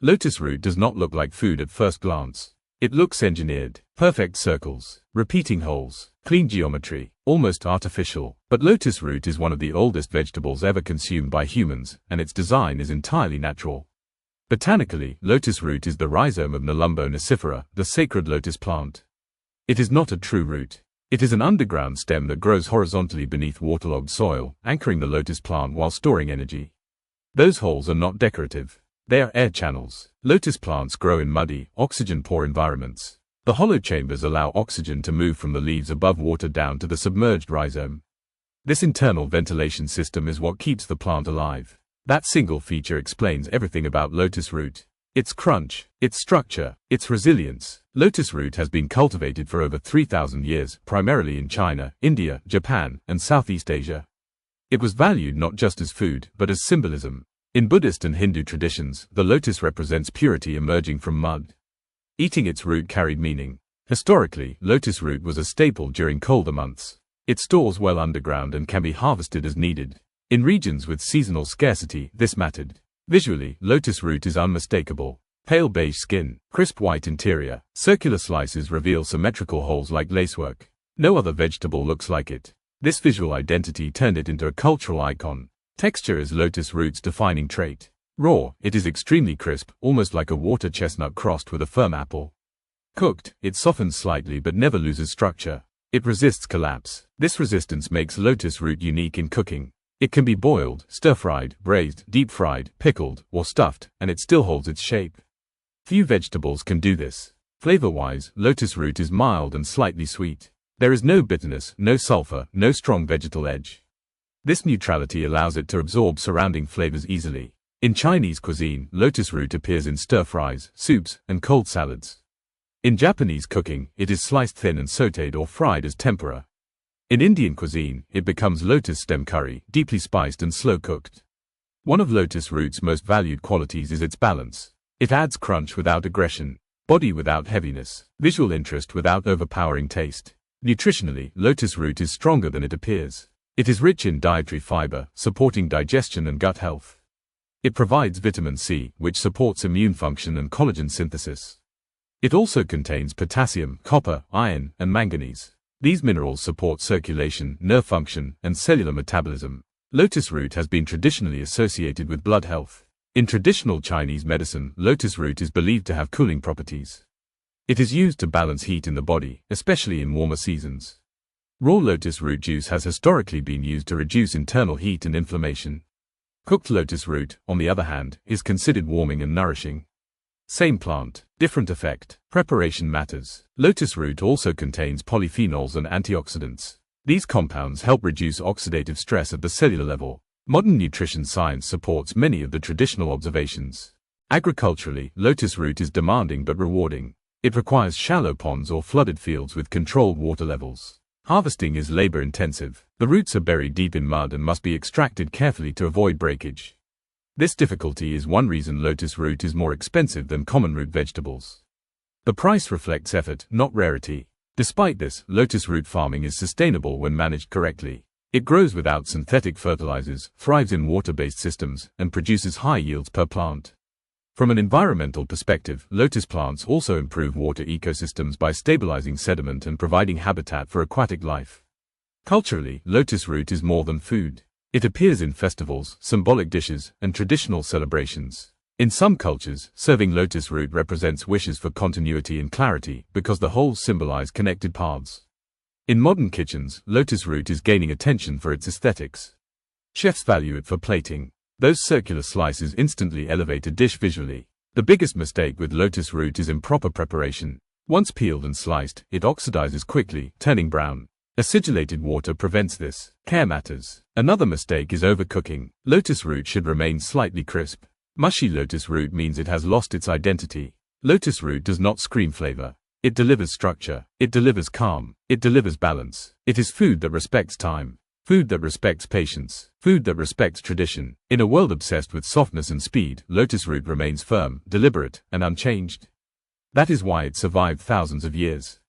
Lotus root does not look like food at first glance. It looks engineered. Perfect circles, repeating holes, clean geometry, almost artificial. But lotus root is one of the oldest vegetables ever consumed by humans, and its design is entirely natural. Botanically, lotus root is the rhizome of nelumbo nucifera, the sacred lotus plant. It is not a true root. It is an underground stem that grows horizontally beneath waterlogged soil, anchoring the lotus plant while storing energy. Those holes are not decorative. They are air channels. Lotus plants grow in muddy, oxygen-poor environments. The hollow chambers allow oxygen to move from the leaves above water down to the submerged rhizome. This internal ventilation system is what keeps the plant alive. That single feature explains everything about lotus root. Its crunch, its structure, its resilience. Lotus root has been cultivated for over 3,000 years, primarily in China, India, Japan, and Southeast Asia. It was valued not just as food, but as symbolism. In Buddhist and Hindu traditions, the lotus represents purity emerging from mud. Eating its root carried meaning. Historically, lotus root was a staple during colder months. It stores well underground and can be harvested as needed. In regions with seasonal scarcity, this mattered. Visually, lotus root is unmistakable. Pale beige skin, crisp white interior, circular slices reveal symmetrical holes like lacework. No other vegetable looks like it. This visual identity turned it into a cultural icon. Texture is lotus root's defining trait. Raw, it is extremely crisp, almost like a water chestnut crossed with a firm apple. Cooked, it softens slightly but never loses structure. It resists collapse. This resistance makes lotus root unique in cooking. It can be boiled, stir-fried, braised, deep-fried, pickled, or stuffed, and it still holds its shape. Few vegetables can do this. Flavor-wise, lotus root is mild and slightly sweet. There is no bitterness, no sulfur, no strong vegetal edge. This neutrality allows it to absorb surrounding flavors easily. In Chinese cuisine, lotus root appears in stir-fries, soups, and cold salads. In Japanese cooking, it is sliced thin and sautéed or fried as tempura. In Indian cuisine, it becomes lotus stem curry, deeply spiced and slow-cooked. One of lotus root's most valued qualities is its balance. It adds crunch without aggression, body without heaviness, visual interest without overpowering taste. Nutritionally, lotus root is stronger than it appears. It is rich in dietary fiber, supporting digestion and gut health. It provides vitamin C, which supports immune function and collagen synthesis. It also contains potassium, copper, iron, and manganese. These minerals support circulation, nerve function, and cellular metabolism. Lotus root has been traditionally associated with blood health. In traditional Chinese medicine, lotus root is believed to have cooling properties. It is used to balance heat in the body, especially in warmer seasons. Raw lotus root juice has historically been used to reduce internal heat and inflammation. Cooked lotus root, on the other hand, is considered warming and nourishing. Same plant, different effect. Preparation matters. Lotus root also contains polyphenols and antioxidants. These compounds help reduce oxidative stress at the cellular level. Modern nutrition science supports many of the traditional observations. Agriculturally, lotus root is demanding but rewarding. It requires shallow ponds or flooded fields with controlled water levels. Harvesting is labor-intensive. The roots are buried deep in mud and must be extracted carefully to avoid breakage. This difficulty is one reason lotus root is more expensive than common root vegetables. The price reflects effort, not rarity. Despite this, lotus root farming is sustainable when managed correctly. It grows without synthetic fertilizers, thrives in water-based systems, and produces high yields per plant. From an environmental perspective, lotus plants also improve water ecosystems by stabilizing sediment and providing habitat for aquatic life. Culturally, lotus root is more than food. It appears in festivals, symbolic dishes, and traditional celebrations. In some cultures, serving lotus root represents wishes for continuity and clarity because the holes symbolize connected paths. In modern kitchens, lotus root is gaining attention for its aesthetics. Chefs value it for plating. Those circular slices instantly elevate a dish visually. The biggest mistake with lotus root is improper preparation. Once peeled and sliced, it oxidizes quickly, turning brown. Acidulated water prevents this. Care matters. Another mistake is overcooking. Lotus root should remain slightly crisp. Mushy lotus root means it has lost its identity. Lotus root does not scream flavor. It delivers structure. It delivers calm. It delivers balance. It is food that respects time. Food that respects patience. Food that respects tradition. In a world obsessed with softness and speed, lotus root remains firm, deliberate, and unchanged. That is why it survived thousands of years.